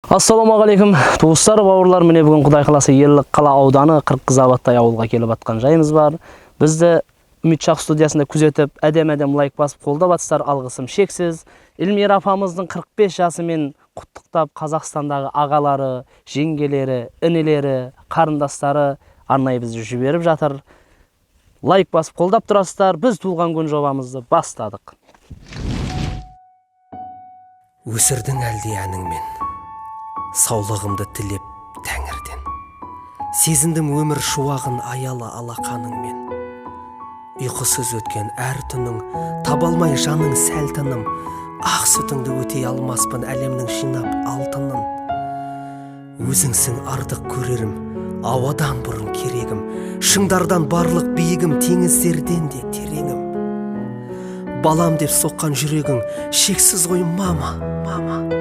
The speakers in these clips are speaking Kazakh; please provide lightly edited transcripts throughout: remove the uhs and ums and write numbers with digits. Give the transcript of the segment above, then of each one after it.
Assalamu алейкум, туыстар, бауырлар, міне бүгін Құдай қаласа Елік қала ауданы Қырғызабаттай ауылға келіп атқан жайымыз бар. Бізді Үмітшақ студиясында күзетіп, әдем лайк басып қолдап атсыздар, алғысым шексіз. Эльмира апамыздың 45 жасымен құттықтап, Қазақстандағы ағалары, жеңгелері, інелері, қарындастары арнайы бізді жіберіп жатыр. Лайк басып қолдап тұрасыздар. Біз туылған күн жобамызды бастадық. Өсірдің әлде әніңмен, саулығымды тілеп тәңірден. Сезіндім өмір шуағын аялы алақаныңмен. Ұйқысыз өткен әр түнің, табалмай жаның сәл тыным. Ақ сүтіңді өтей алмаспын әлемнің жинап алтынын. Өзіңсің артық көрерім, ауадан бұрын керегім. Шыңдардан барлық биігім, теңіздерден де тереңім. Балам деп соққан жүрегің, шексіз ғой мама,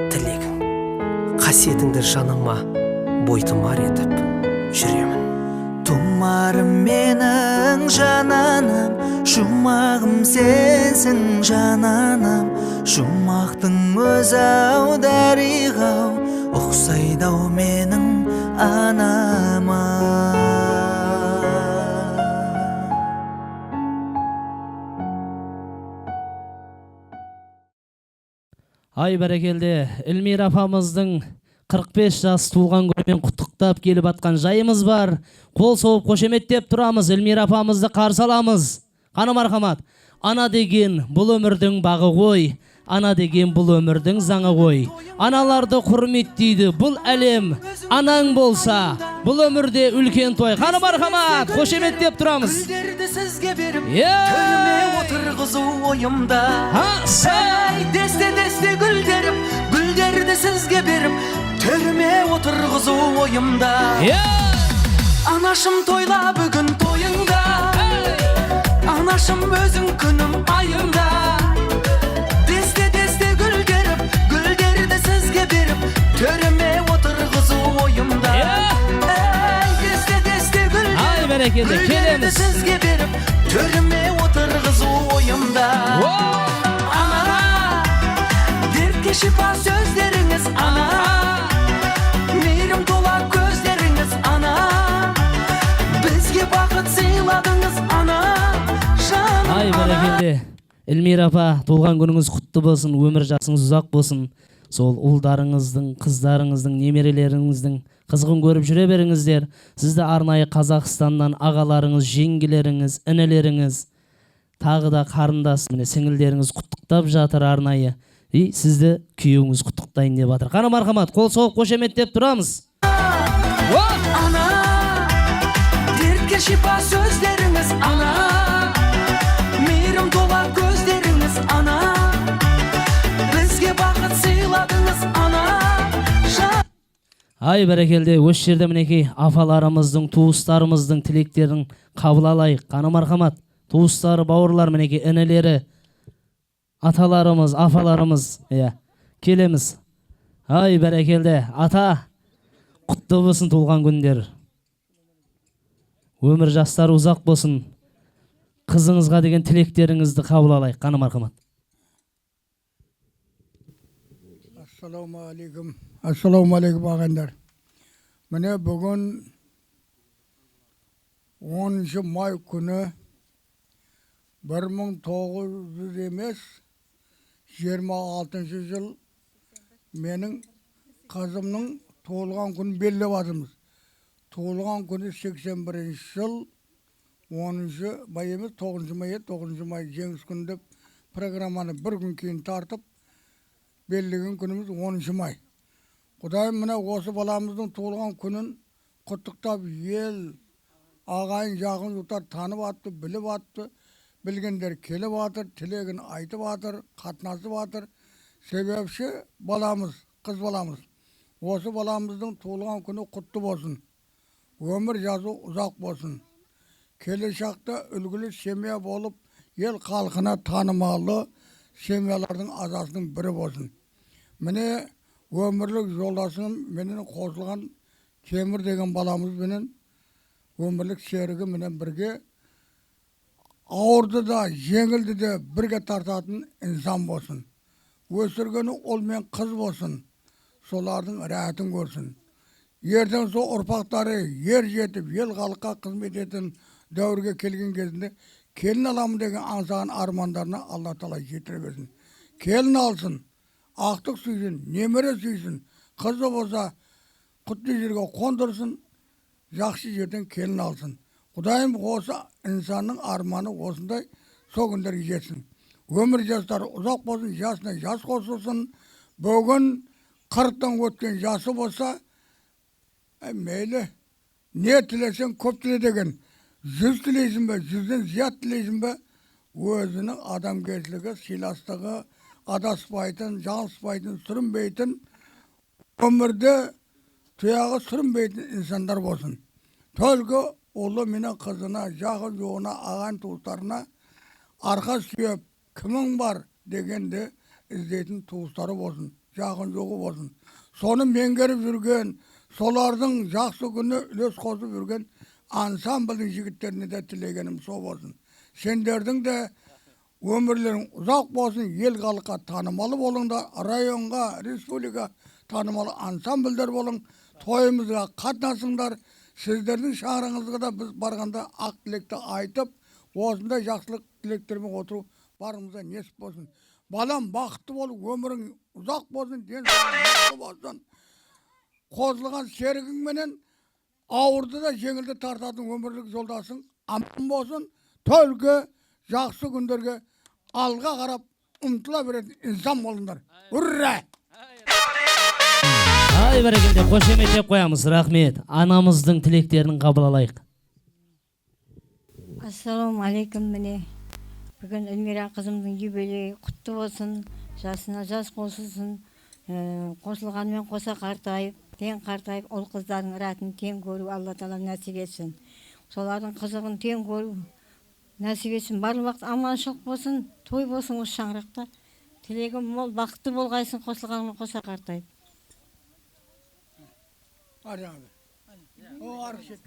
тілегің. Қасиетіңді жаныма бойтұмар етіп жүремін. Тұмарым менің жананым, жұмағым сенсің жананым. Жұмақтың өзі-ау дариға-ау, ұқсайды-ау менің анама. Ай бәрекелді, Эльмира апамыздың 45 жас туылған күнімен құттықтап келіп атқан жайымыз бар. Қол соғып қошеметтеп тұрамыз, Эльмира апамызды қарсы аламыз. Қаны мархамат, ана деген бұл өмірдің бағы ғой, ана деген бұл өмірдің заңы ғой. Аналарды құрметтейді бұл әлем, анаң болса бұл өмірде үлкен той. Қаны мархамат, қошеметтеп тұрамыз. Гүлдерді сізге беріп, төріме отырғызу ойымда. Сәй, десте гүлдерім, гүлдерді сізге беріп, төріме отырғызу ойымда. Анашым тойла бүгін тойыңда, анашым өзің күнім айында. Десте гүлдеріп, гүлдерді сізге беріп, төріме отырғызу ойымда. Десте гүлдеріп, гүлдерді сізге беріп, төріме отырғызу ойымда. Ана, дертке шипа сөздеріңіз, ана, мейірім тола көздеріңіз, ана, бізге бақыт сыйладыңыз, ана, жаным. Ай бәрекелді, Эльмира апа, туылған күніңіз құтты болсын, өмір жасыңыз ұзақ болсын. Сол ұлдарыңыздың, қыздарыңыздың, немерелеріңіздің қызығын көріп жүре беріңіздер. Сізді арнайы Қазақстаннан ағаларыңыз, жеңгелеріңіз, інелеріңіз, тағы да қарындас, міне сіңілдеріңіз құттықтап жатыр арнайы. Сізді күйеуіңіз құттықтайын деп жатыр. Қаны мархамат, қол соғып қошеметтеп тұрамыз. Ана, дертке шипа сөздеріңіз, ана, мейірім тола көздеріңіз, ана, бізге бақыт сыйладыңыз, ана. Ай бәрекелді, осы жерде мінекей апаларымыздың, туыстарымыздың тілектерін қабыл алайық. Қаны мархамат, туыстары, бауырлар, мінекей інелері, аталарымыз, апаларымыз, келеміз. Ай бәрекелді, ата, құтты болсын туылған күндер. Өмір жастары ұзақ болсын. Қызыңызға деген тілектеріңізді қабыл алайық. Қаны мархамат. Ассаламу алейкум ағайындар. Міне бүгін 10 май күні 1900 емес 26 жыл менің қызымның туылған күні белгілеп жатырмыз. Туылған күні 81 жыл 10 май емес 9 май жеңіс күні деп программаны бір күн кейін тартып белгілеген күніміз 10 май. Құдайым міне осы баламыздың туылған күнін құттықтап ел, ағайын, жақын жұрттар танып атты, біліп атты, білгендер келіп атыр, тілегін айтып атыр, қатынасып атыр. Себепші баламыз, қыз баламыз. Осы баламыздың туылған күні құтты болсын. Өмір жазу ұзақ болсын. Келешекте үлгілі семья болып, ел халқына танымалы семьялардың азасының бірі болсын. Міне өмірлік жолдасым менен қосылған Темір деген баламыз менен өмірлік серігі менен бірге ауырды да, жеңілді де бірге тартатын инсан болсын. Өсіргені ол мен қыз болсын. солардың рәтін көрсін. Ертең сол ұрпақтары ер жетіп, ел халыққа қызмет етін дәуірге келген кезінде келін аламын деген аңсаған армандарына Алла Тағала жетіре берсін. Келін алсын, ақтық сүйсін, немере сүйсін, қызы болса құтты жерге қондырсын, жақсы жерден келін алсын. Құдайым осы инсанның арманы осындай сол күндерге жетсін. Өмір жастары ұзақ болсын, жасына жас қосылсын. Бүгін 40-тан өткен жасы болса, мейлі, не тілесен көп тіле деген. 100 тілейсің бе, 100-ден зият тілейсің бе, өзінің адамгершілігі, сыйластығы, адаспайтын, жалыспайтын, сүрінбейтін, өмірде тұяғы сүрінбейтін инсандар болсын. Төлгі ұлы менен қызына, жақын жоғына, ағайын туыстарына арқа сүйеп, кімің бар дегенде іздейтін туыстары болсын, жақын жоғы болсын. Соны меңгеріп жүрген, солардың жақсы күні үлес қосып жүрген ансамблдің жігіттеріне де тілегенім сол болсын. Сендердің де өмірлерің ұзақ болсын, ел халыққа танымалы болыңдар, районға, республика танымалы ансамбльдер болың, тойымызға қатынасыңдар. Сіздердің шағырыңызға да біз барғанда ақ тілекті айтып, осындай жақсылық тілектермен отыру барымызда несіп болсын. Балам бақытты болып, өмірің ұзақ болсын, денсаулығың мықты болсын. Қосылған серігіңменен ауырды да жеңілді тартатын өмірлік жолдасың аман болсын. Төлгі жақсы күндерге алға қарап ұмтыла беретін инсан болыңдар. Ура! Ай бәрекелді, қошеметтеп қоямыз. Рахмет. Анамыздың тілектерін қабыл алайық. Ассаламу алейкум. Міне бүгін Эльмира қызымның юбилейі құтты болсын, жасына жас қосылсын, қосылғанымен қоса қартайып, тең қартайып, ол қыздардың ратын тең көру Алла Тағала нәсіп етсін. Солардың қызығын тең көру нәсіп етсін. Барлық уақыт аманшылық болсын, той болсын осы шаңырақта. Тілегім мол, бақытты болғайсың, қосылғанымен қоса қартайып. Аржаңды. О, аршет.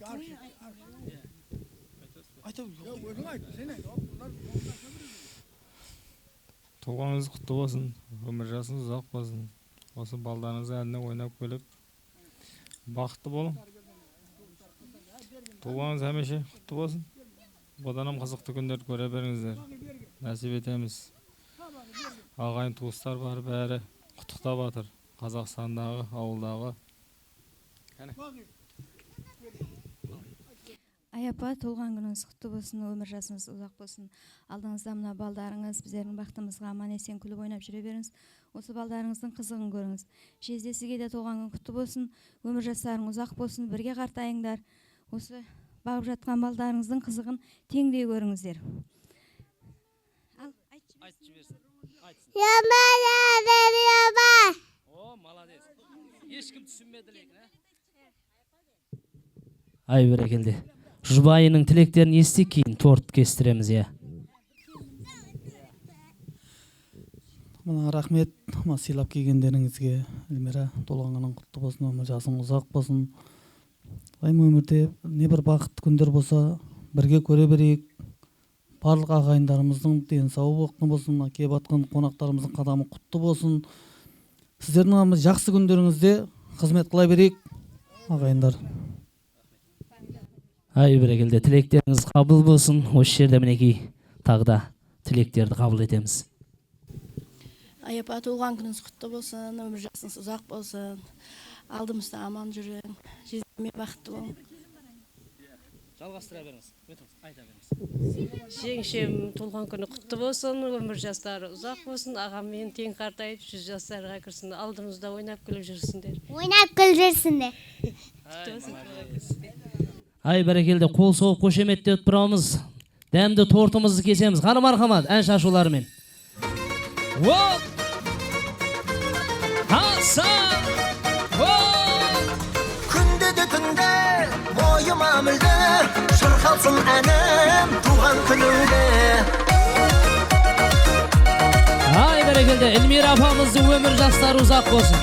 Туғаныңыз құтты болсын, өмір жасыңыз ұзақ болсын. Осы балдарыңыз әліне ойнап келіп, бақытты болың. Туғаныңыз әмеше құтты болсын. Оданам қызықты күндер көре беріңіздер. Нәсіп етеміз. Ағайын туыстар бар, бәрі құттықтап жатыр. Қазақстандағы, ауылдағы. Аяпа, толған күніңіз құтты болсын, өмір жасыңыз ұзақ болсын. Алдыңызда мына балдарыңыз біздердің бақытымызға аман есен күліп ойнап жүре беріңіз. Осы балдарыңыздың қызығын көріңіз. Жездесіге де толған күн құтты болсын, өмір жастарың ұзақ болсын, бірге қартайыңдар. Осы бағып жатқан балдарыңыздың қызығын теңдей көріңіздер. Ал, айтшы берсін. О, молодец. Ешкім түсінмеді лекін, Ай бәрекелді. Жұбайының тілектерін естік, кейін торт кестіреміз, Мына рахмет, сыйлап келгендеріңізге. Эльмира, толғанғаның құтты болсын, өмір жасың ұзақ болсын. Өмірде не бір бақытты күндер болса, бірге көре берейік. Барлық ағайындарымыздың денсаулығы болсын, келіп жатқан қонақтарымыздың қадамы құтты болсын. Сіздердің жақсы күндеріңізде қызмет қыла берейік, ағайындар. Ай бәрекелді, тілектеріңіз қабыл болсын. Осы жерде мінекей тағы да тілектерді қабыл етеміз. Аяпа, туылған күніңіз құтты болсын, өмір жасыңыз ұзақ болсын, алдымызда аман жүрің, жездеме бақытты болың. Жалғастыра беріңіз, айта беріңіз. Жеңшем туылған күні құтты болсын, өмір жастары ұзақ болсын, ағаммен тең қартайып, 100 жастарға кірсін, алдымызда ойнап күліп жүрсіңдер. Ай бәрекелді, қол соғып қошеметтеп тұрамыз. Дәмді тортымызды кесеміз. Қаны мархамат, ән шашуларымен. Күнде де түнде бойыма мүлде шырқалсын әнім туған күніңде. Ай бәрекелді, Эльмира апамыздың өмір жастары ұзақ болсын.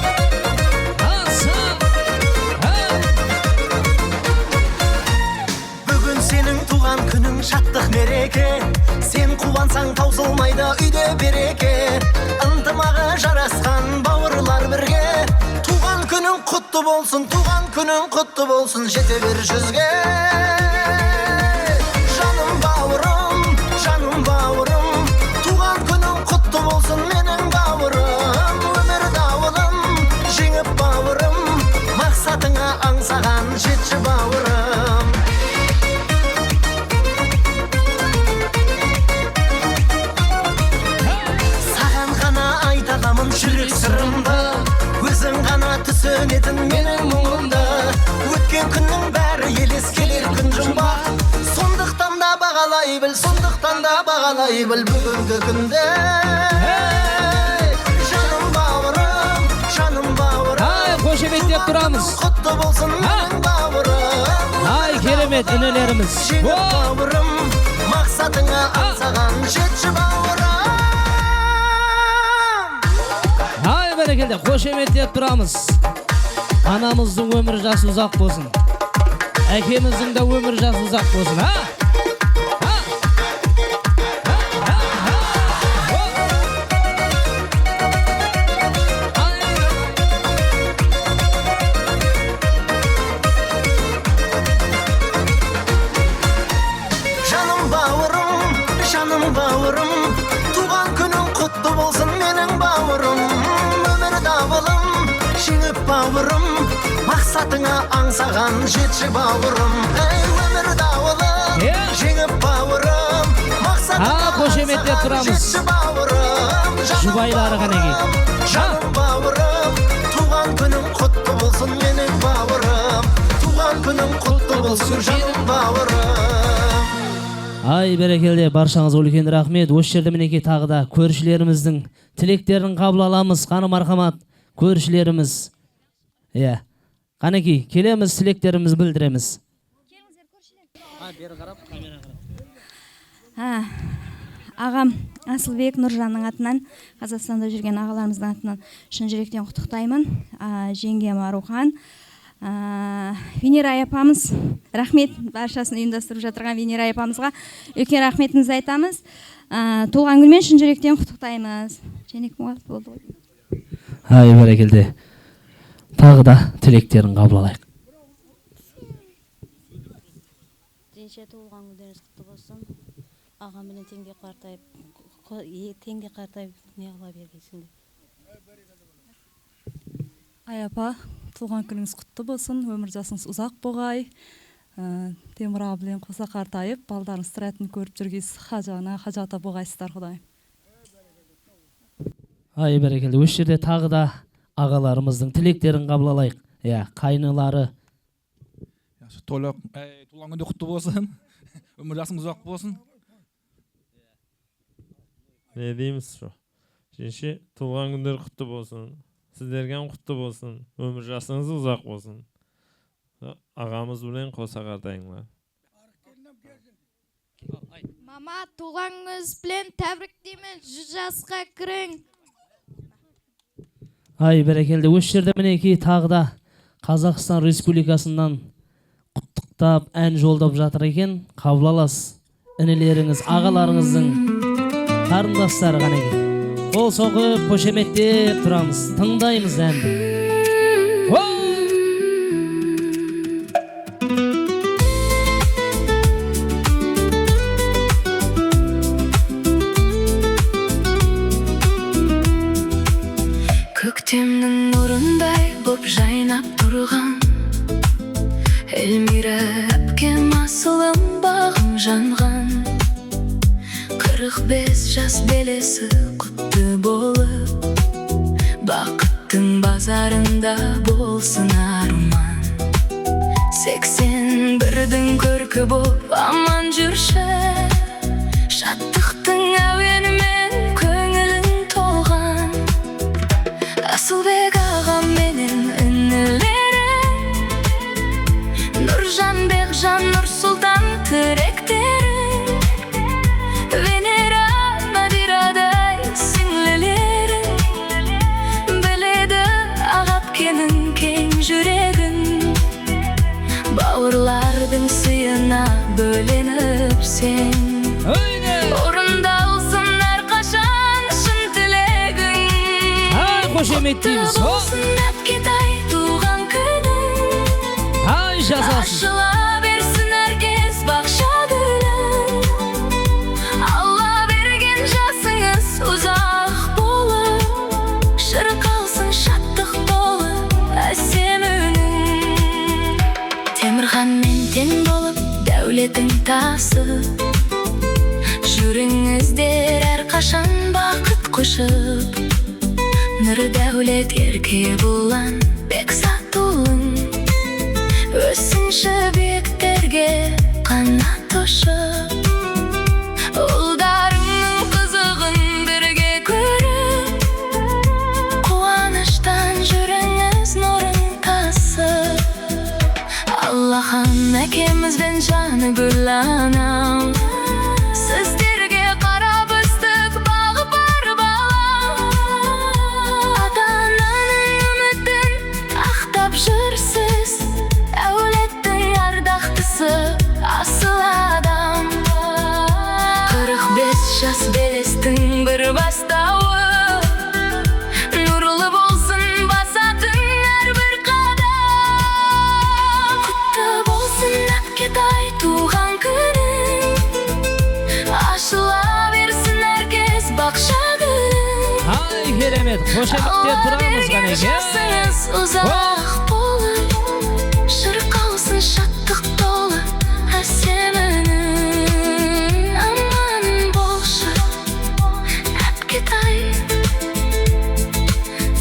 Сенің туған күнің шаттық мереке, сен қуансаң таусылмайды үйде береке, ынтымағы жарасқан бауырлар бірге, туған құтты болсын, туған күнің құтты болсын, жете бер жүзге. Жаным бауырым, туған күнің құтты болсын, менің бауырым. Өмір дауылын жеңіп бауырым, мақсатыңа аңсаған жетші бауырым. Саған ғана айтағамын жүрек сырымды, өзің ғана түсінетін менің мұңымды. Өткен күннің бәрі елес келер күн жұмбақ, сондықтан да бағалай біл, сондықтан да бағалай біл бүгінгі күнде. Жаным бауырым, Қошеметтеп тұрамыз. құтты болсын менің бауырым. Ай, керемет інілеріміз. Жеңіп бауырым, мақсатыңа аңсаған жетші бауырым. Ай, бәрекелді, қошеметтеп тұрамыз. Анамыздың өмір жасы ұзақ болсын. Әкеміздің де өмір жасы ұзақ болсын, Жаным бауырым, туған күнің құтты болсын менің бауырым. Өмір дауылын жеңіп бауырым, мақсатыңа аңсаған жетші бауырым. Өмір дауылын жеңіп бауырым, мақсатыңа аңсаған жетші бауырым. Жұбайлары қанеге. Жаным бауырым, туған күнің құтты болсын менің бауырым. Туған күнің құтты болсын жаным бауырым. Ай, бәрекелді, баршаңыз үлкен рахмет. Осы жерде мінеке тағы да көршілеріміздің тілектерін қабыл аламыз. Қаны мархамат, көршілеріміз. Қанеке, келеміз, тілектеріміз білдіреміз. Ағам Асылбек Нұржанның атынан, Қазақстанда жүрген ағаларымыздың атынан шын жүректен құттықтаймын. Жеңгем Арухан, Венера апамыз, рахмет, баршасын ұйымдастырып жатырған Венера апамызға үлкен рахметімізді айтамыз. Туған күнмен шын жүректен құттықтаймыз. Ай, бәрекелді. Тағы да тілектерін қабыл алайық. Женше туылған күндеріңіз құтты болсын. Ағаменен теңде қартайып не қыла бергейсіңдер. Ай апа, туған күніңіз құтты болсын, өмір жасыңыз ұзақ болғай. Темір абылен қоса қартайып, балдарыңыз тұратын көріп жүргейсіз, хажана, хажата болғайсыздар Құдайым. Ай, бәрекелді. Осы жерде тағы да ағаларымыздың тілектерін қабыл алайық. Қайнылары. Туған күнде құтты болсын, өмір жасыңыз ұзақ болсын. Не дейміз шо? Женше, туған күндер құтты болсын. Сіздерген құтты болсын, өмір жасыңыз ұзақ болсын. Ағамыз білен қоса қартайыңлар. Мама, туғаныңыз білен тәбіріктеймін, 100 жасқа кірің. Ай, бәрекелді. Осы жерде мінеке тағы да Қазақстан Республикасынан құттықтап, ән жолдап жатыр екен. Қабыл аласыз. Інілеріңіз, ағаларыңыздың қарындастары қанеке. Қол соғып, қошеметтеп тұрамыз. Тыңдаймыз әнді. Көктемнің нұрындай боп жайнап тұрған Эльмира әпкем асылым бағым жанған 45 жас белесі құтты болып Бақыттың базарында болсын арман 81-дің көркі боп аман жүрші Шаттықтың әуенімен көңілің толған Асылбек ағам менен інілері Нұржан, Бекжан, Нұрсұлтан тіректері Венера, Надирадай сіңлілерін Біледі ағапкенің кең жүрегін Бауырлардың сыйына бөленіп сен Орындаусың әрқашан шын тілегің Қошеметтейміз. Құтты болсын әпкетай туған күн жасасын. Ашыла берсін әркез бақша гүлін. Алла берген жасыңыз ұзақ болып, шырқалсын шаттық толы әсем үнің. Темірханмен тең болып, дәулетің тасып, жүріңіздер әрқашан бақыт құшып. Нұр дәулет ерке бұлан бек сатуын, өссінші бектерге қанат ұшып. Ұлдарыңның қызығын бірге көріп, қуаныштан жүріңіз нұрын тасып. Аллахан әкемізбен жаны гүл анам, сіздерге қарап өстік бағып бар балам. Ата-ананың үмітін ақтап жүрсіз, әулеттің ардақтысы асыл адам. 45 жас белестің бір бастауы, нұрлы болсын басатын әрбір қадам. Құтты болсын әпкетай туған күнің, ашыла берсін әркез бақша гүлің. Ай, керемет, қошеметтер тұрамыз ғанеке. Жасыңыз ұзақ болып, шырқалсын шаттық толы әсем үнің. Аман болшы әпкетай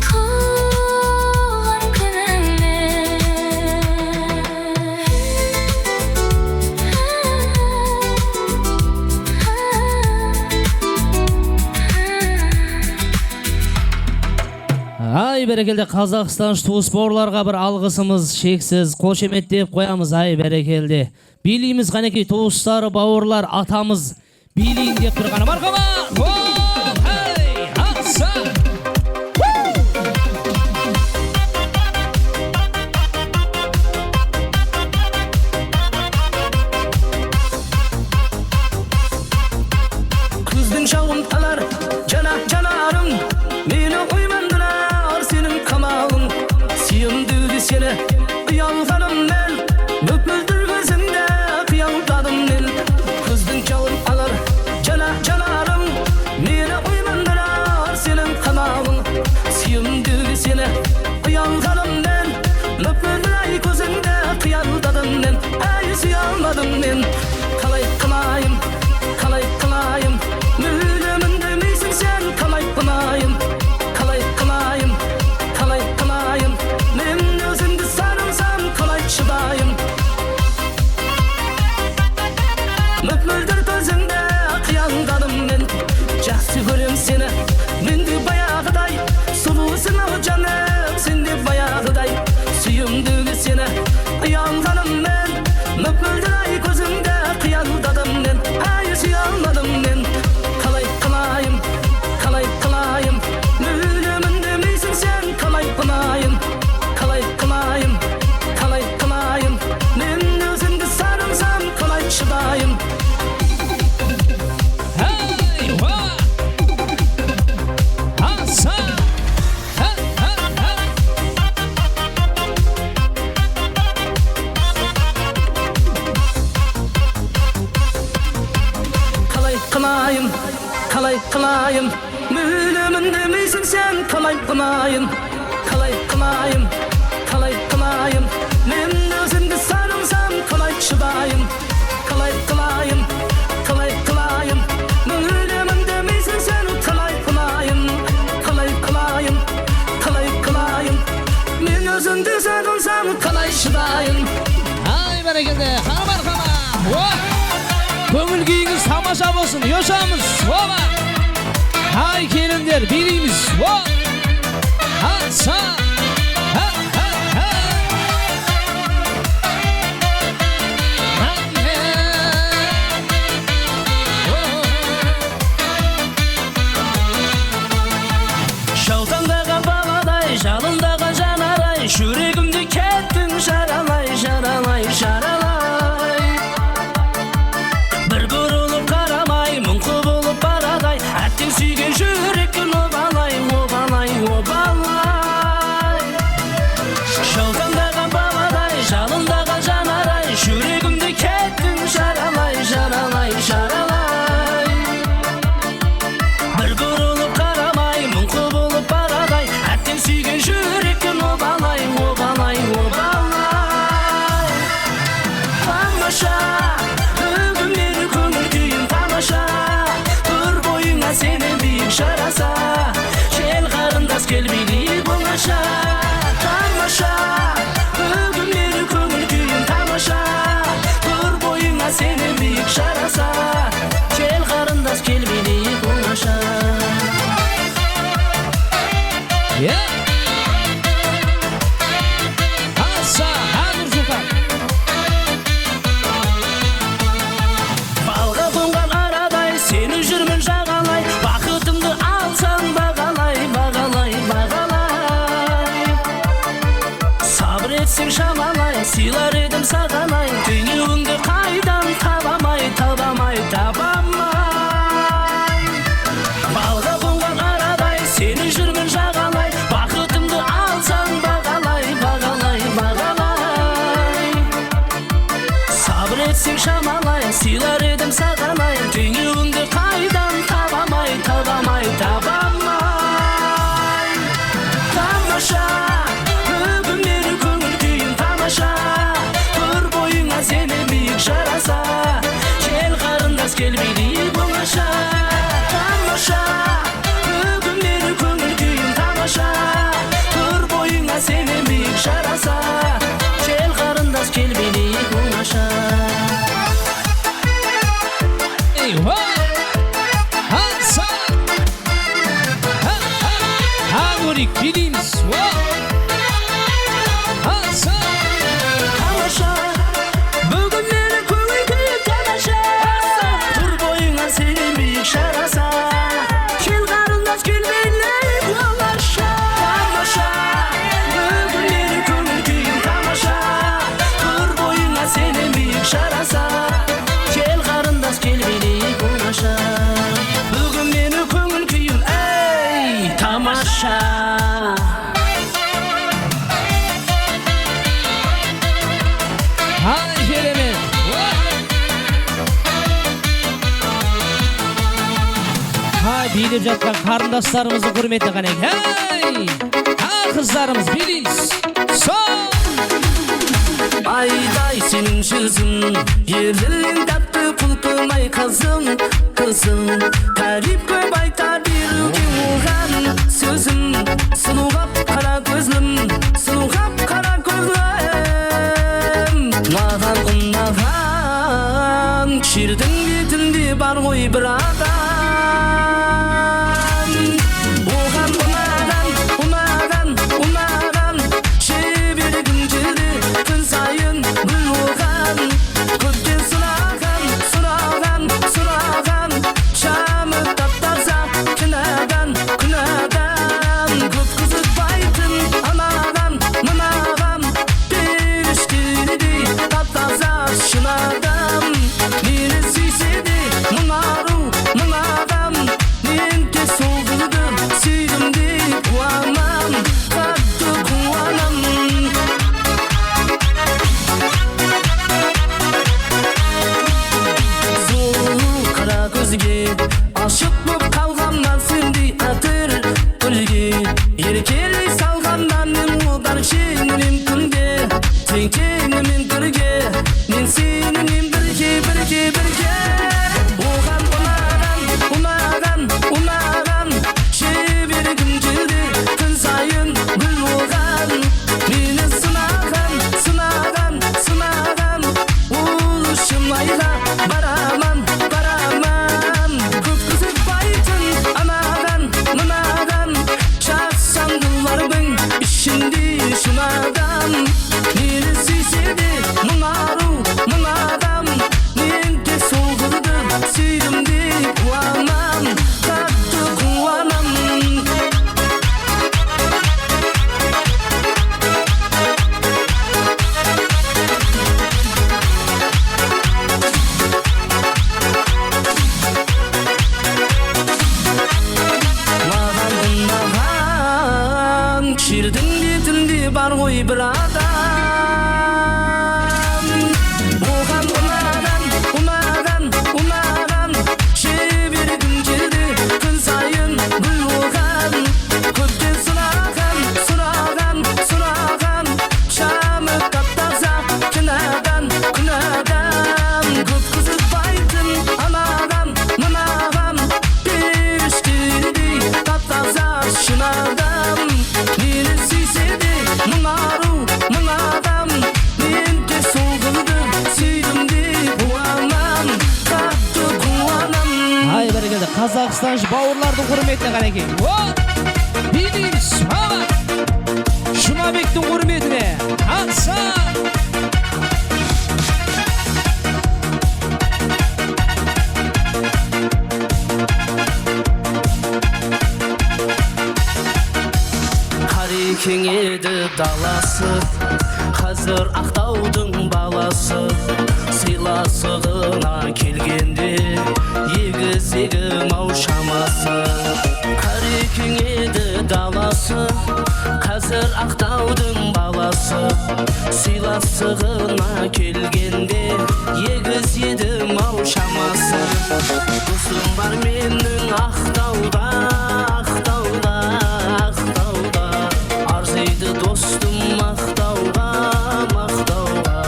туған күніңмен. Ай, бәрекелді Қазақстан туыс бауырларға бір алғысымыз шексіз, қошеметтеп қоямыз. Ай, бәрекелді. Билейміз ғанекей туыстары, бауырлар, атамыз билейін деп тұрғаны. Мархаба! Ай, атса! Күздің жауын алар, жанарым, мені қоймандылар сенің қамалың. Сүйімдігі сені ұялғаныммен, мөп-мөлдір көзіңді қиялдадым мен. Күздің жауын алар, жанарым, мені қоймандылар сенің қамалың. Сүйімдігі сені ұялғаныммен, мөп-мөлдір көзіңді қиялдадым мен. Әй, сүйе алмадым мен, қалай қылайым, қалай қылайым. Мүлдемін демейсің сен, қалай қылайым, қалай қылайым, қалай қылайым. Мен өзіңді сағынсам қалай шыдайым. Мөп-мөлдір көзіңді қиялдадым мен. Жақсы көрем сені, мен де баяғыдай, сұлусың ау жаным, сен де баяғыдай. Сүйімдігі сені ұялғаныммен, мөп-мөлдір көзіңді қиялдадым мен. Әй, сүйе алмадым мен, қалай қылайым, қалай қылайым. Мүлдемін демейсің сен, қалай қылайым, қалай қылайым, қалай қылайым. Мен өзіңді сағынсам қалай шыдайым. Әй, уа! Аса! Қалай қылайым, қалай қылайым. Мүлдемін демейсің сен, қалай қылайым, қалай қылайым, қалай қылайым. Мен өзіңді сағынсам қалай шыдайым, қалай қылайым, қалай қылайым. Мүлдемін демейсің сен, қалай қылайым, қалай қылайым, қалай қылайым. Мен өзіңді сағынсам қалай шыдайым. Ай, бәрекелді, мархаба! Көңіл күйіңіз тамаша болсын, йошамыз, оба! Ай, келіндер, билейміз, о! Атса! Жаутаңдаған баладай, жалындаған жанарай, жүрегімді кеттің жаралай, жаралай, жаралай. Бір бұрылып қарамай, мұңқы болып барадай, әттен сүйген жүректің обалай, обалай, обалай. шамалай сыйлар едім саған ай теңеуіңді қайдан табамай табамай балға қонған арадай сені жүрмін жағалай бақытымды алсаң бағалай бағалай бағалай сабыр етсең шамалай сыйлар едім саған ай теңеуіңді қайдан табамай табамай тамаша бүгін менің көңіл күйім тамаша тұр бойыңа сені биік жараса кел қарындас кел билейік оңаша тамаша бүгін менің көңіл күйім тамаша тұр бойыңа сені биік жараса кел қарындас кел билейік оңаша Bildiğimiz Tamаша бүгін мені көңіл күйім тамаша тұр бойыңа сені биік жараса кел қарындас кел билейік оңаша тамаша бүгін мені көңіл күйім тамаша тұр бойыңа сені биік жараса кел қарындас кел билейік оңаша бүгін мені көңіл күйім ей тамаша билеп жатқан қарындастарымызды құрметті қанек. Hey! Қыздарымыз билейміз. Айдай сенің жүзің ерлілен тәтті құлпынай қызым қызым тариф көп айта беруге оған сөзім сұлуғап қара көзлім сұлуғап қара көзлім маған ұнаған жердің бетінде бар ғой бір адам Aşık bu kalğandan sendey atır gülge Еркелей салғандан мен одар жеңілем күнге Теңкенімен бірге мен сенімен бірге Оған ұнаған жебергім келді күн сайын гүл оған Мені сынаған ол үшін айға бараман Жердің бетінде бар ғой бір адам Оған ұнаған жебергім келді күн сайын гүл оған Көптен сұраған шамы тап-таза күнәдан Көп қызықпайтын анаған періштедей тап-таза шын адам Мені сүйсе де мың адам Мен де сол қылды сүйдім деп қуанам қатты қуанам Ай бәрекелді Қазақстан бауырлардың құрметіне қанекей Билейміз Жұмабектің құрметіне Атса Кең еді даласы қазір Ақтаудың баласы, сыйласығына келгенде егіз-егім ау шамасы. Қарекең еді даласы, қазір Ақтаудың баласы, сыйласығына келгенде егіз-едім ау шамасы. Досым бар менің Ақтауда, Ақтауда, Ақтауда, арзиды достым мақтауға, мақтауға.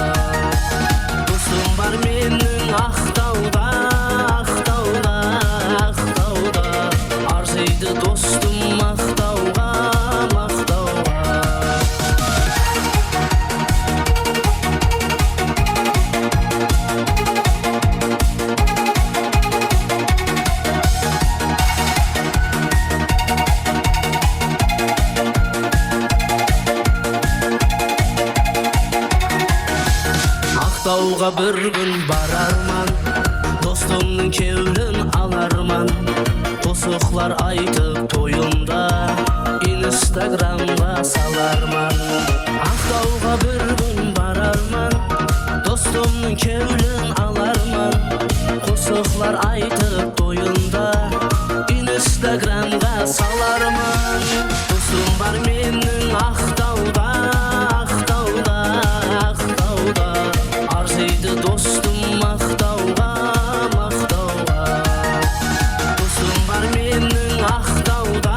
Досым бар менің Ақтауда, Ақтауда, Ақтауда, арзиды достым мақтауға, мақтауға. Ақтауға бір күн барарман, достымның кеуілін аларман. Қосықлар айтып тойымда, инстаграмға саларман. Ақтауға бір күн барарман, достымның кеуілін аларман. Қосықлар айтып тойымда, инстаграмға саларман. Достым бар менің Ақтауда, Ақтауда, Ақтауда, арзиды достым мақтауға, мақтауға. Достым бар менің Ақтауда,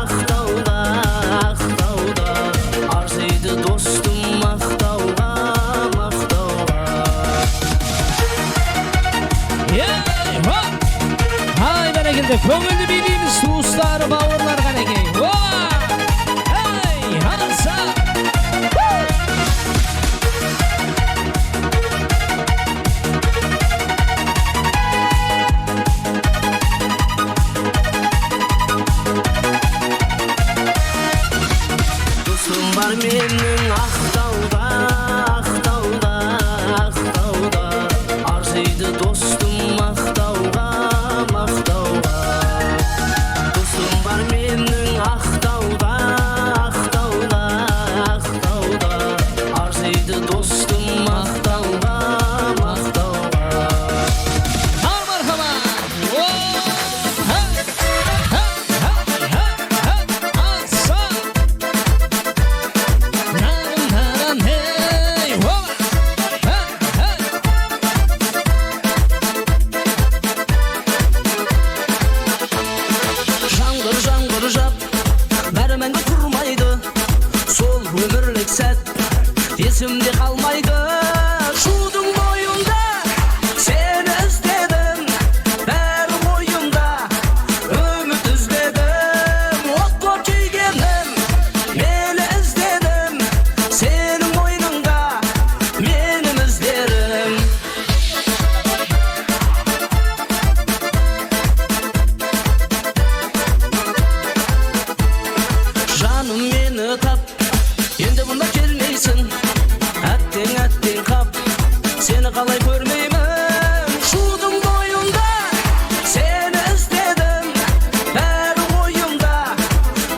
Ақтауда, Ақтауда, арзиды достым мақтауға, мақтауға. Ай, бәрекелді, көңілді билейміз, туыстар, бауырлар қанекей. Ай, алса. Достым бар менің Ақтауда, Ақтауда, Ақтауда, арзиды достым мақтауға, мақтауға. Достым бар менің Ақтауда, Ақтауда, Ақтауда, арзиды достым мақтауға, мақтауға. Ал мархаба. Алса. Наран, hey, Жаңбыр, жаңбыр жап, бәрі мәңгі тұрмайды. Сол өмірлік сәт есімде қалмайды. Шудың бойында сені іздедім, бәрі ойымда үміт іздедім. От боп күйгенім, мені іздедім, сенің мойныңда менің іздерім. Жаным мені тап, енді бұнда келмейсің. Әттең, әттең қап, сені қалай көрмеймін. Шудың бойында сені іздедім, бәрі ойымда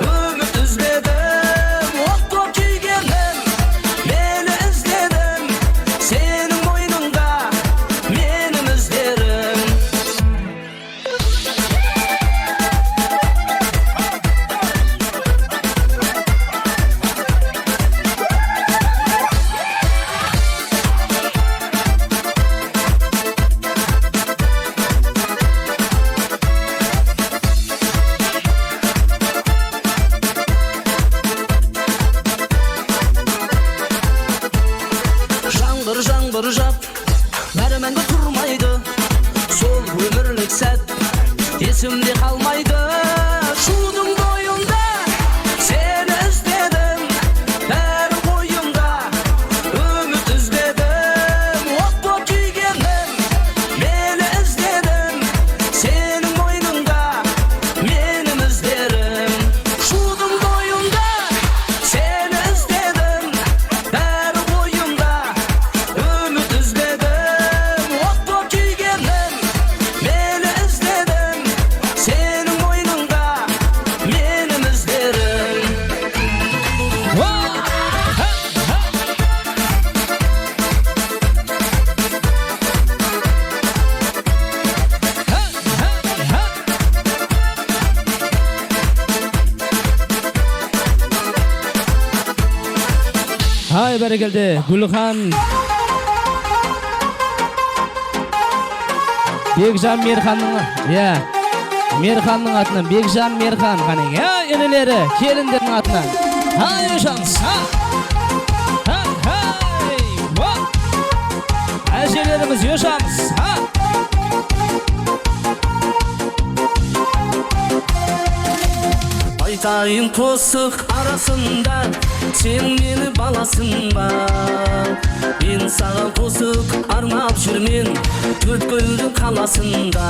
үміт іздедім. От боп күйгенім, мені іздедім, сенің мойныңда менің іздерім. Жаңбыр, жаңбыр жап, бәрі мәңгі тұрмайды. Сол өмірлік сәт есімде қалмайды. Шудың бойында сені іздедім, бәрі ойымда үміт іздедім. От боп күйгенім, мені іздедім, сенің мойныңда менің іздерім. Шудың бойында сені іздедім, бәрі ойымда үміт іздедім. От боп күйгенім, мені іздедім, сенің мойныңда berekelde. Gülhan Bekjan Merxanның, ya. Merxanның атынан Bekjan Merxan қанең. Ya, енелері, келіндердің атынан. Hay yaşans. Hay. Әжелерimiz yaşans. Айтайын қосық арасында сен мені баласың ба? Мен саған қосық арнап жүрмен Төткөлдің қаласында.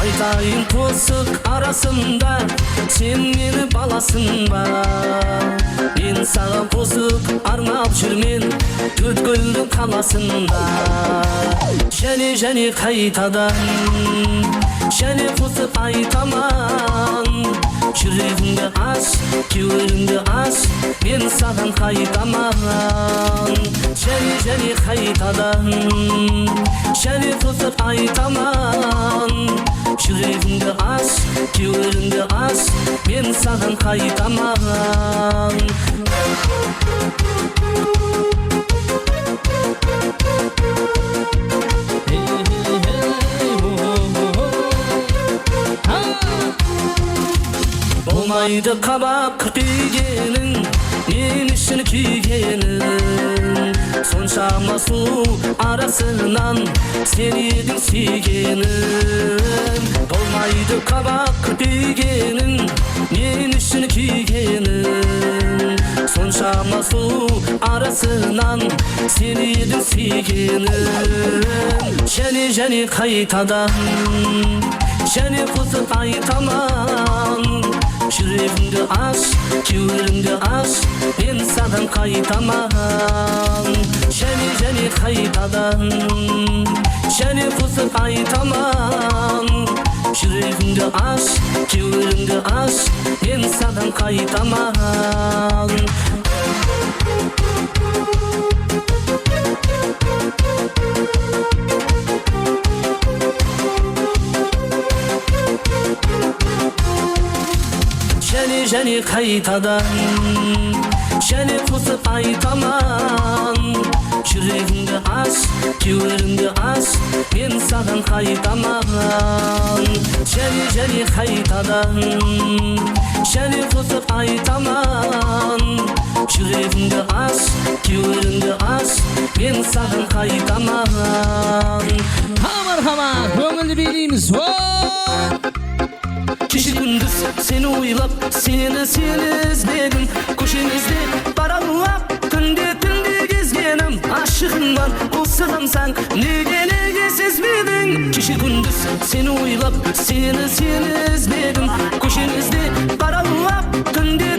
Айтайын қосық арасында сен мені баласың ба? Мен саған қосық арнап жүрмен Төткөлдің қаласында. Және қайтадан және қосып айтаман. Жүрегіңді аш, кеуіріңді аш, мен саған қайтаман. Және қайтадан және қосып айтаман. Жүрегіңді аш, кеуіріңді аш, мен саған қайтаман. Болмайды қабақ күтпегенің, мен үшін күйгенің. Соншама сұлу арасынан сен едің сүйгенім. Болмайды қабақ күтпегенің, мен үшін күйгенің. Соншама сұлу арасынан сен едің сүйгенім. Және қайтадан және қосып айтаман. Жүрегіңді аш, кеуіріңді аш, мен саған қайтаман. Және қайтадан және қосып айтаман. Жүрегіңді аш, кеуіріңді аш, мен саған қайтаман. Және қайтадан және қосып айтаман. Жүрегіңді аш, кеуіріңді аш, мен саған қайтаман. Және қайтадан және қосып айтаман. Жүрегіңді аш, кеуіріңді аш, мен саған қайтаман. Marhaba, көңілді билейміз. Кеше күндіз сені ойлап, сені іздедім. Көшемізде баралап, түнде кезгенім. Ашығыңнан осығансаң, неге сезбедің? Кеше күндіз сені ойлап, сені іздедім. Көшемізде баралап, түнде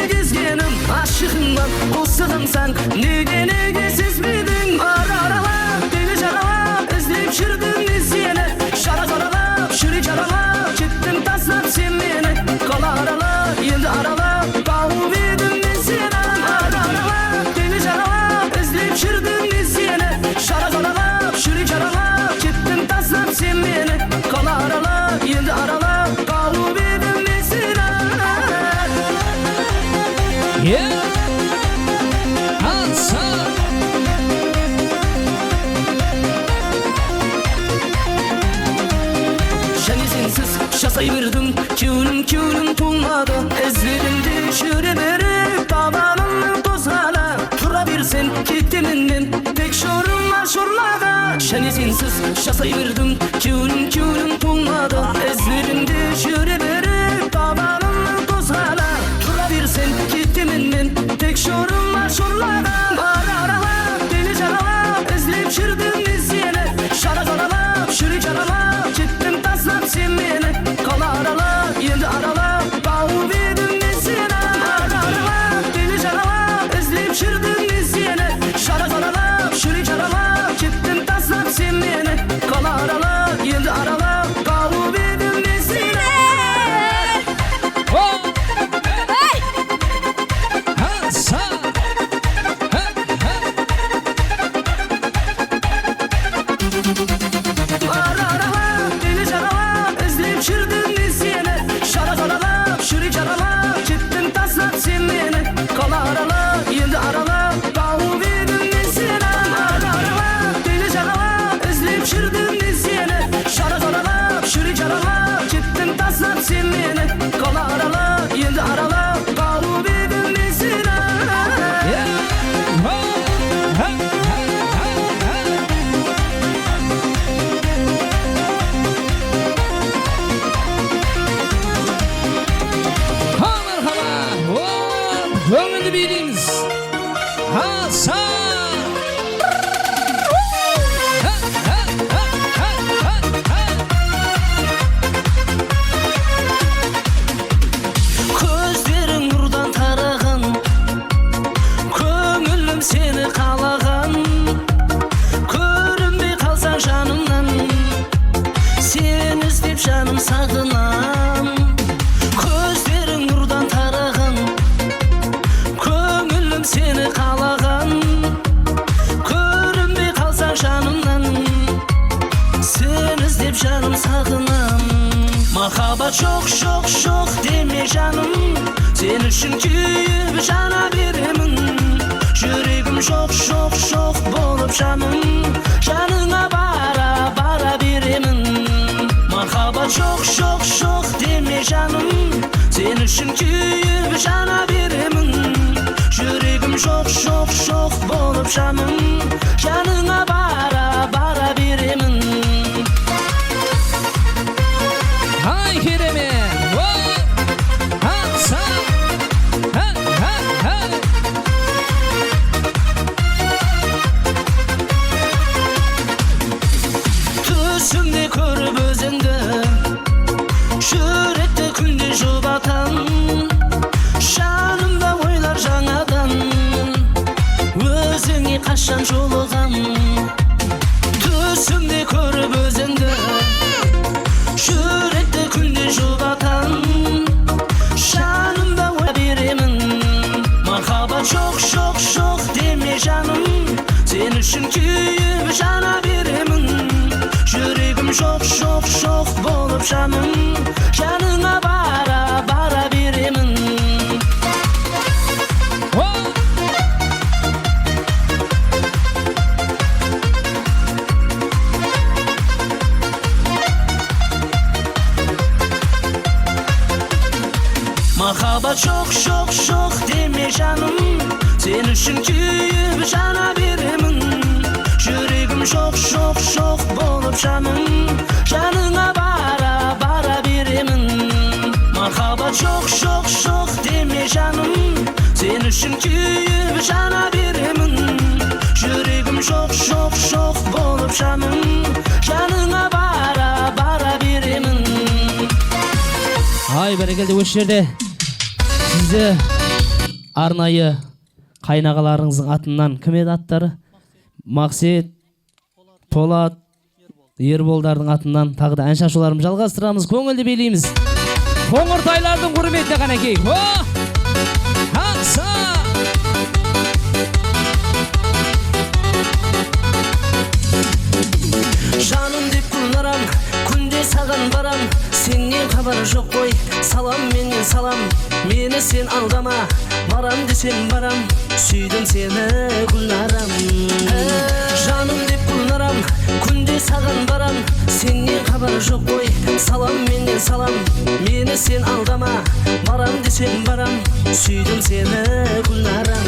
кезгенім. Ашығыңнан осығансаң, неге сезбедің? Аралап, бені жаралап, іздеп жүрдің сені. Жаралап, жүрек жаралап, кеттің тастап сен мені. Қала аралап, енді аралап, бауып едім мен сені. Аралап, бені жаралап, іздеп жүрдің сені. Жаралап, жүрек жаралап, кеттің тастап сен мені. Қала аралап, енді аралап, бауып едім мен сені. Және сенсіз жасай бердім, кеуілім толмады. Іздедімде жүре беріп, табаным тозғаны. Тұра берсен кетемін мен, тек шорыма шорлады. Және сенсіз жасай бердім, кеуілім толмады. Іздедімде жүре беріп, табаным тозғаны. Тұра берсен кетемін мен, тек шорыма шорлады. Аралап, бені жаралап, іздеп жүрдің сені. Жаралап, жүрек жаралап, кеттім тастап сен мені. Қала аралап, енді аралап, бауып едім мен сені. Аралап, бені жаралап, іздеп жүрдің сені. Жаралап, жүрек жаралап, кеттім тастап сен мені. Қала аралап, енді аралап, бауып едім мен сені. Mахаббат жоқ деме жаным, сен үшін күйіп жана беремін. Жүрегім жоқ болып жаным, жаныңа бара беремін. Махаббат жоқ деме жаным, сен үшін күйіп жана беремін. Жүрегім жоқ болып жаным, жаныңа бара беремін. Ай керемет! Түсімде көріп өзіңді, жүректі күнде жұбатам. Жанымда ойлар жаңадан, өзіңе қашан жолығам. Түсімде көріп өзіңді, жүректі күнде жұбатам. Жанымда ойлар беремін. Махаббат жоқ деме жаным, сен үшін күйіп жана беремін. Жүрегім жоқ болып жаным, жаныңа бара беремін. Махаббат жоқ деме жаным, сен үшін күйіп жана беремін. Жүрегім жоқ болып жаным, жаныңа бара беремін. Махаббат жоқ деме жаным, сен үшін күйіп жана беремін. Жүрегім жоқ болып жаным, жаныңа бара беремін. Ай бәрекелді, осы жерде сізді арнайы қайнағаларыңыздың атынан кім еді аттары? Мақсет, Полат, Ерболдардың атынан тағы да ән шашуларымызды жалғастырамыз, көңілді билейміз. Қоңыртайлардың құрметіне қанекей. Жаным деп күнарам, күнде саған барам. Сеннен хабар жоқ қой, салам менен салам. Мені сен алдама, барам десем барам. Сүйдім сені күнарам. Жаным деп күнарам, күнде саған барам. Сеннен хабар жоқ қой, салам менен салам. Мені сен алдама, барам десем барам. Сүйдім сені күнарам.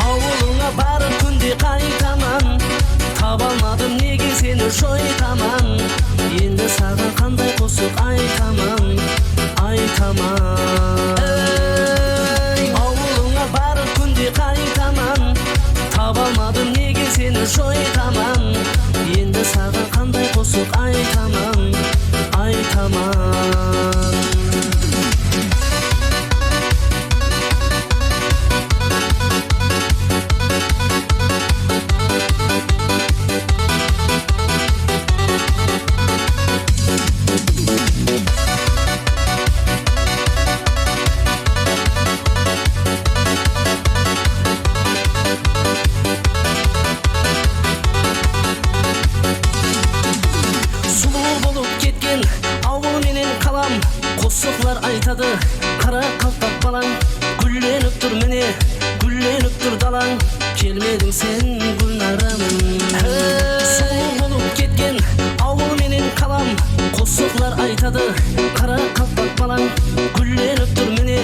Ауылыңа барып күнде қайтаман, таба алмадым неге сені жойтаман. Енді саған қандай қосып айтаман. Ауылыңа барып күнде қайтаман, таба алмадым неге сені жойтаман. Енді саған қандай қосып айтаман. Қосықлар айтады, қара қалпақ балаң. Гүлленіп тұр міне, гүлленіп тұр далаң. Келмедің сен гүлнарам. Сұлу болып кеткен ауыл менен қалам. Қосықлар айтады, қара қалпақ балаң. Гүлленіп тұр міне,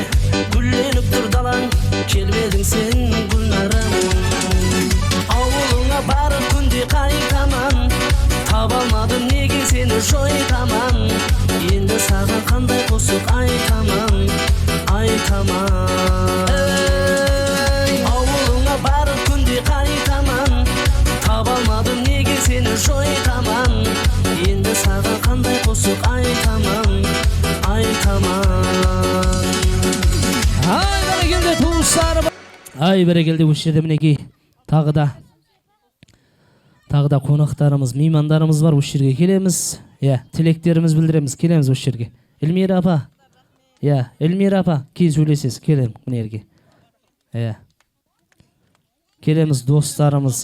гүлленіп тұр далаң. Келмедің сен гүлнарам. Ауылыңа барып күнде қайтаман, таба алмадым неге сені жойтаман. Енді саған қандай қосып айтаман. Ауылыңа барып күнде қайтаман, таба алмадым неге сені жойтаман. Енді саған қандай қосып айтаман. Ай бәрекелді туыстар. Ай бәрекелді, осы жерде мінекей тағы да қонақтарымыз, меймандарымыз бар. Осы жерге келеміз. Тілектеріміз білдіреміз. Келеміз осы жерге. Эльмира апа. Эльмира апа, кейін сөйлесесіз. Келем мына жерге. Келеміз достарымыз.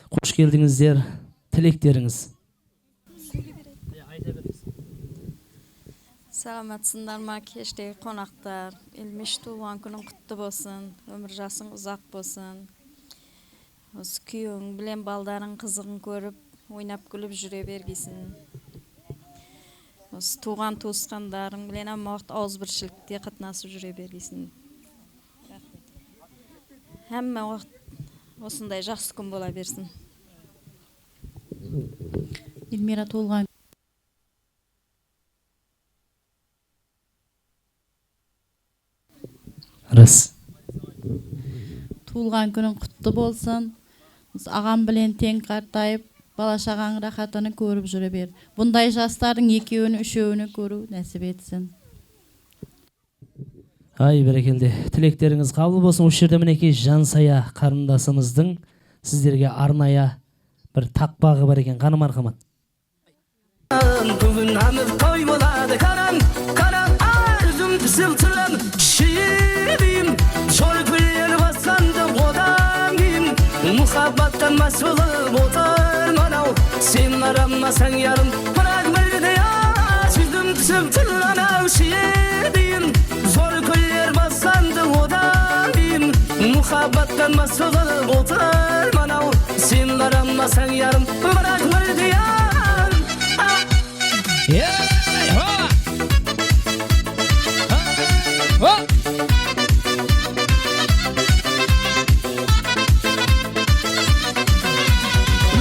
Қош келдіңіздер. Тілектеріңіз. Саламатсыңдар ма, кештегі қонақтар. Елмеш туылған күнің құтты болсын, өмір жасың ұзақ болсын. Осы күйеуің білен балдарың қызығын көріп, ойнап күліп жүре бергейсін. Осы туған туысқандарың білен амма уақыт ауызбіршілікте қатынасып жүре бергейсін. Әмма уақыт осындай жақсы күн бола берсін. Эльмира туылған Рас. Туылған күнің құтты болсын. Ағам білен тең қартайып, бала шағаң рахатыны көріп жүре бер. Бұндай жастардың екеуіні, үшеуіні көру нәсіп етсін. Ай, бәрекелді. Тілектеріңіз қабыл болсын. Осы жерде мінекей Жансая қарындасымыздың сіздерге арнайы бір тақпағы бар екен. Қаным мархамат. Бүгін әмір той болады, қаран, үзім пісілтілін, шиебейім, жол күлер басқанды одан кейін, мұхаббаттан мас болып отыр манау, сен арамасаң ярым, бірақ білді аз, үзім пісілтілін ау, шиебейім, жол күлер басқанды одан кейін, мұхаббаттан мас болып отыр манау, сен арамасаң ярым, бірақ білді аз.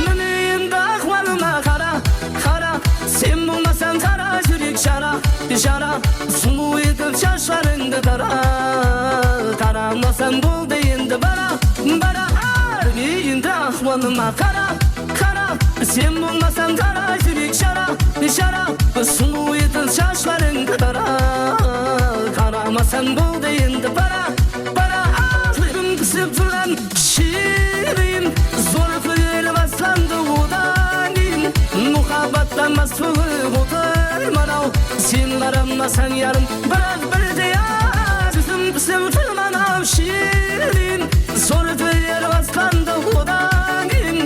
Міне енді ахуалыма қара, сен болмасаң қара жүрек жара, сұлу етіп шашларыңды қарамасаң болды енді бара, енді ахуалыма қара, сен болмасаң қара жүрек жара, сұлу етіп шашларыңды қарамасаң болды енді бара, күн пісіп тұрған шиебейім, зор күлер басқанды одан кейін, мұхаббаттан мас болып отыр манау, сен қарамасаң ярым, бірақ бірде аз, күн пісіп тұрған ау шиебейім, зор күлер басқанды одан кейін,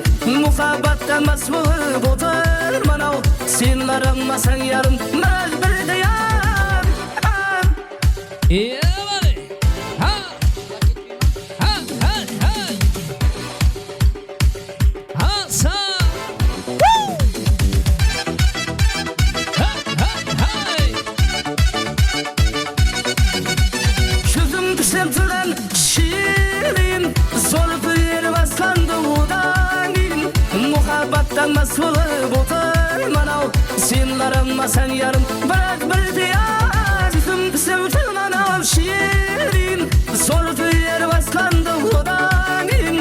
мұхаббаттан мас болып отыр манау, сен қарамасаң ярым, бірақ бірде аз. Жүзім пісіп тұрған шиебейім, зор күлер басқанды одан кейін, мұхаббаттан мас болып отыр манау, сен қарамасаң ярым, бірақ бірде аз, жүзім пісіп тұрған ау шиебейім, зор күлер басқанды одан кейін,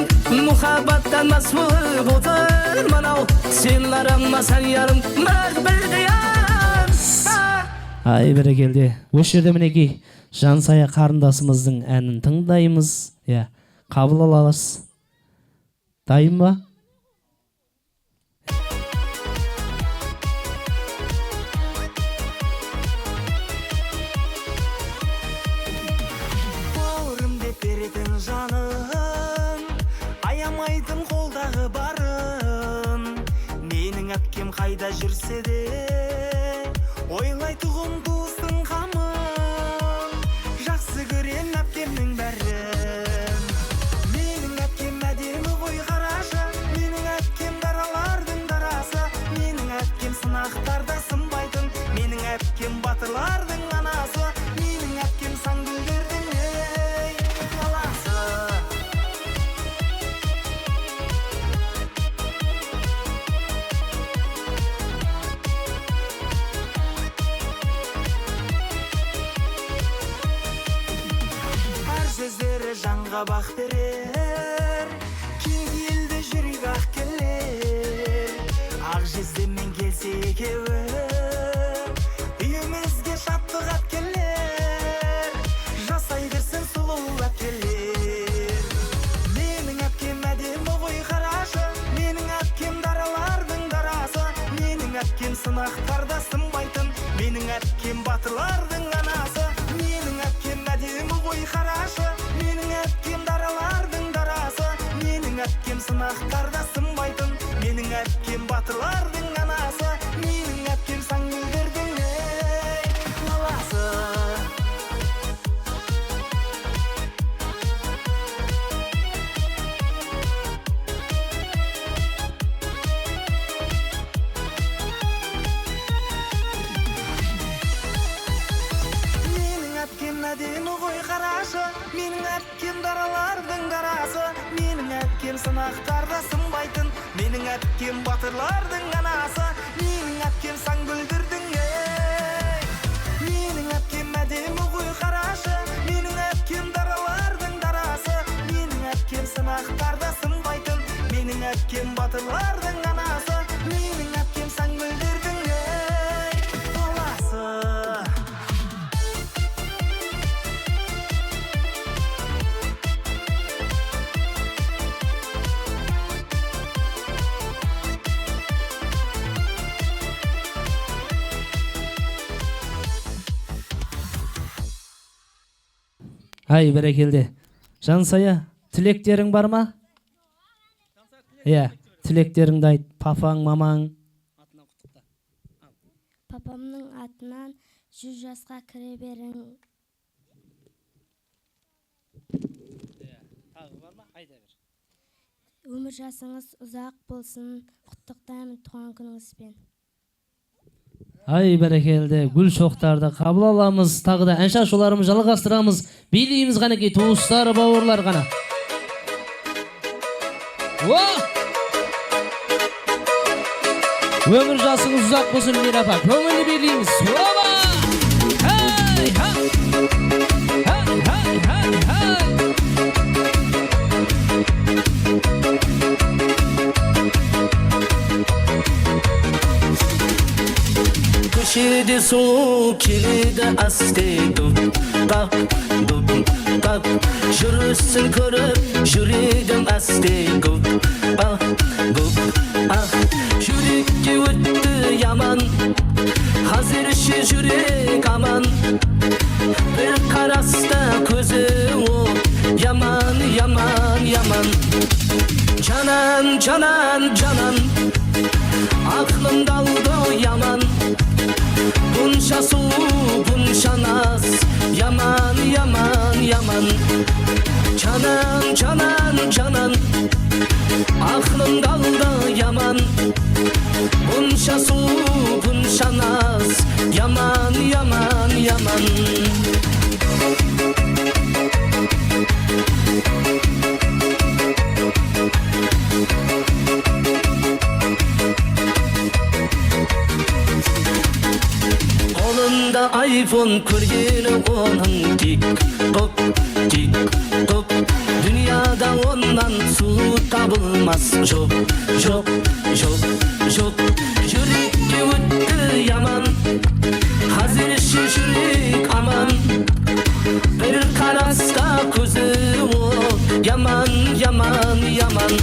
мұхаббаттан мас болып отыр манау, сен қарамасаң ярым, бірақ бірде аз. Ай, бәрекелді. Осы жерде мінекей Жансая қарындасымыздың әнін тыңдаймыз. Қабыл аласыз. Дайын ба? Бауырым деп беретін жаным, аямайтын қолдағы барын, менің әпкем қайда жүрсе де, ойлайтұғым туыстың қамын, жақсы көрем әпкемнің бәрін. Менің әпкем әдемі ғой қарашы, менің әпкем даралардың дарасы, менің әпкем сынақтарда сынбайтын, менің әпкем батырлардың анасы, менің әпкем саңгүлдердің баласы. Әр сөздері жанға бақ берер, кең елді жүрек ақ келер, ақ жездемен келсе екеуі, үйімізге шаттық әпкелер, жасай берсін сұлу әпкелер. Менің әпкем әдемі ғой қарашы, менің әпкем даралардың дарасы, менің әпкем сынақтарда сынбайтын, менің әпкем батырлардың анасы, менің әпкем әдемі ғой қарашы, менің әпкем даралардың дарасы, менің әпкем сынақтарда сынбайтын, менің әпкем батырлардың анасы, менің әпкем саңгүлдердің баласы. әпкем сынақтарда сынбайтын, менің әпкем батырлардың анасы, менің әпкем сан гүлдердің ей. Менің әпкем әдемі ғой қарашы, менің әпкем даралардың дарасы, менің әпкем сынақтарда сынбайтын, менің әпкем батырлардың анасы, менің әпкем сан гүлдердің ей баласы. Ай, бәрекелді. Жансая, тілектерің бар ма? Иә, тілектеріңді айт. Папаң, мамаң. Папамның атынан 100 жасқа кіре берің. Тағы бар ма? Айта бер. Өмір жасыңыз ұзақ болсын. Құттықтаймын туған күніңізбен. Ай, бәрекелді. Гүл шоқтарды қабыл аламыз. Тағы да ән шашуларымыз жалғастырамыз. Билейміз ғанекей, туыстар, бауырлар ғана. Өмір жасыңыз ұзақ болсын, Мира апа. Көңілді билейміз. Хай, хай. Хай, хай, хай, хай. Köşede soğuk kilidi asте dup kap dup kap. Жүрісін көріп жүрегім асте gup ah gup ah. Жүрекке өтті яман, қазірше жүрек аман. Bir қараста көзі о яман яман яман. Canan canan canan, aklımda oldu yaman. Bunca soğuk bunca naz, yaman yaman yaman. Canan canan canan, aklımda oldu yaman. Bunca soğuk bunca naz, yaman yaman yaman. Қолында iPhone көргені оның тик-ток, тик-ток. Дүнияда оннан сұлу табылмас. Жоқ, жоқ, жоқ, жоқ. Жүрекке өтті яман, қазірше жүрек аман. Bir қараста көзі о яман, яман, яман.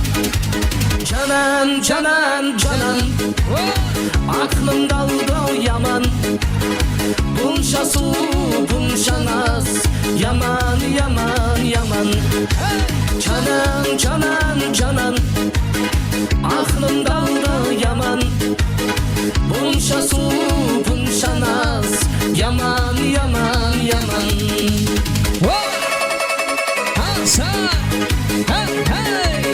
Canan, canan, canan, aklımda oldu yaman. Bunca su, bunca naz, yaman, yaman, yaman. Canan, canan, canan, aklımda oldu yaman. Bunca su, bunca naz, yaman, yaman, yaman. Hasan, hey, hey.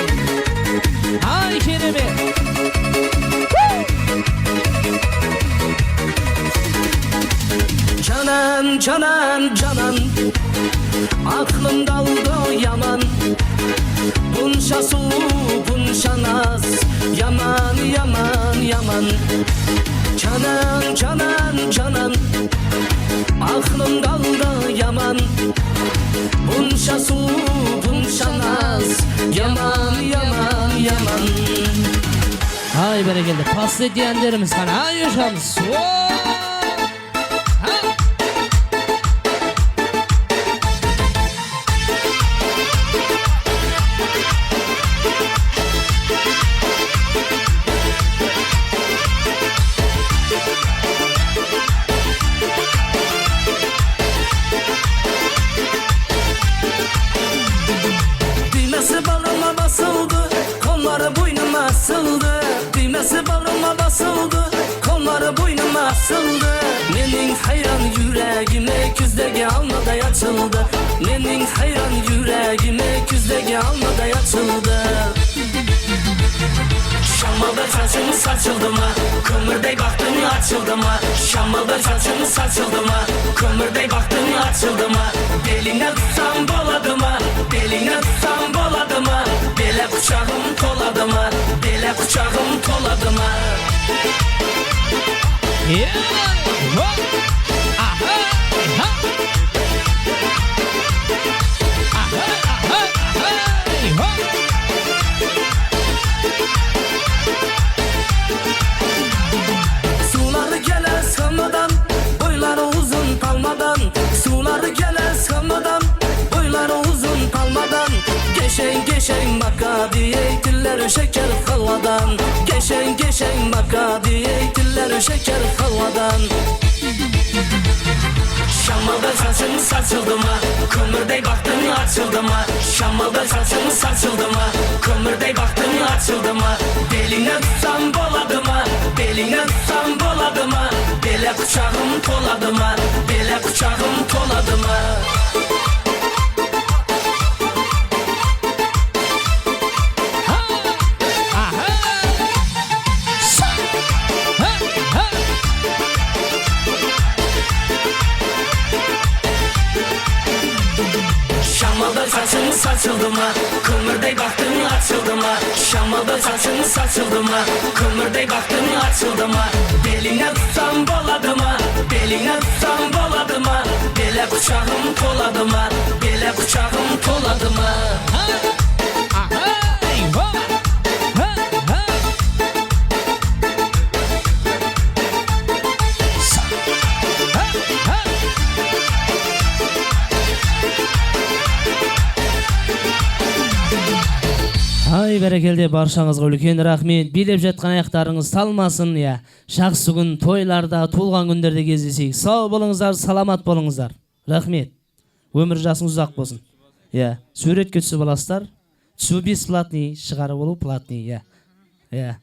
Ay Kerem'i. Canan, canan, canan, aklımda oldu yaman. Bunca su, bunca naz, yaman, yaman, yaman. Canan, canan, canan, aklımda oldu yaman. Bunca su, bunca naz, yaman, yaman, yaman. Ay berekelde. Paslı diyenlerimiz kana. Ay yaşamız. Düğmesi bağrıma basıldı, kolları boynuma asıldı. Düğmesi bağrıma basıldı, kolları boynuma asıldı. Mening hayran yüreğime küzdeki almaday açıldı. Mening hayran yüreğime küzdeki almaday açıldı. Şammalda saçımız saçıldı mı? Kömürdey baktın açıldı mı? Şammalda saçımız saçıldı mı? Kömürdey baktın açıldı mı? Beline tutsam boladı mı? Beline tutsam boladı mı? Bele kucağım Suları gele sığmadan, boyları uzun kalmadan. Suları gele sığmadan, boyları uzun kalmadan. Geçen geçen baka diye diller şeker havadan. Geçen geçen baka diye diller şeker havadan. Şammalda saçın saçıldı mı? Kömürde baktın açıldı mı? Şammalda saçın saçıldı mı? Kömürde baktın açıldı mı? Beline tutsam boladı mı? Beline tutsam boladı mı? Bele kucağım toladı mı? Bele kucağım toladı mı? Şammalda saçın saçıldı mı? Kömürde baktın açıldı mı? Şammalda saçın saçıldı mı? Kömürde baktın açıldı mı? Beline tutsam boladı mı? Beline tutsam boladı mı? Bele kucağım toladı mı? Bele kucağım toladı mı? Ай берекелде баршаңызға үлкен рахмет. Билеп жатқан аяқтарыңыз талмасын, я. Жақсы күн тойларда, туылған күндерде кездесейік. Сау болыңыздар, саламат болыңыздар. Рахмет. Өмір жасыңыз ұзақ болсын. Я. Суретке түсіп аласыздар. Түсу бесплатный, шығарып алу платный, я. Я.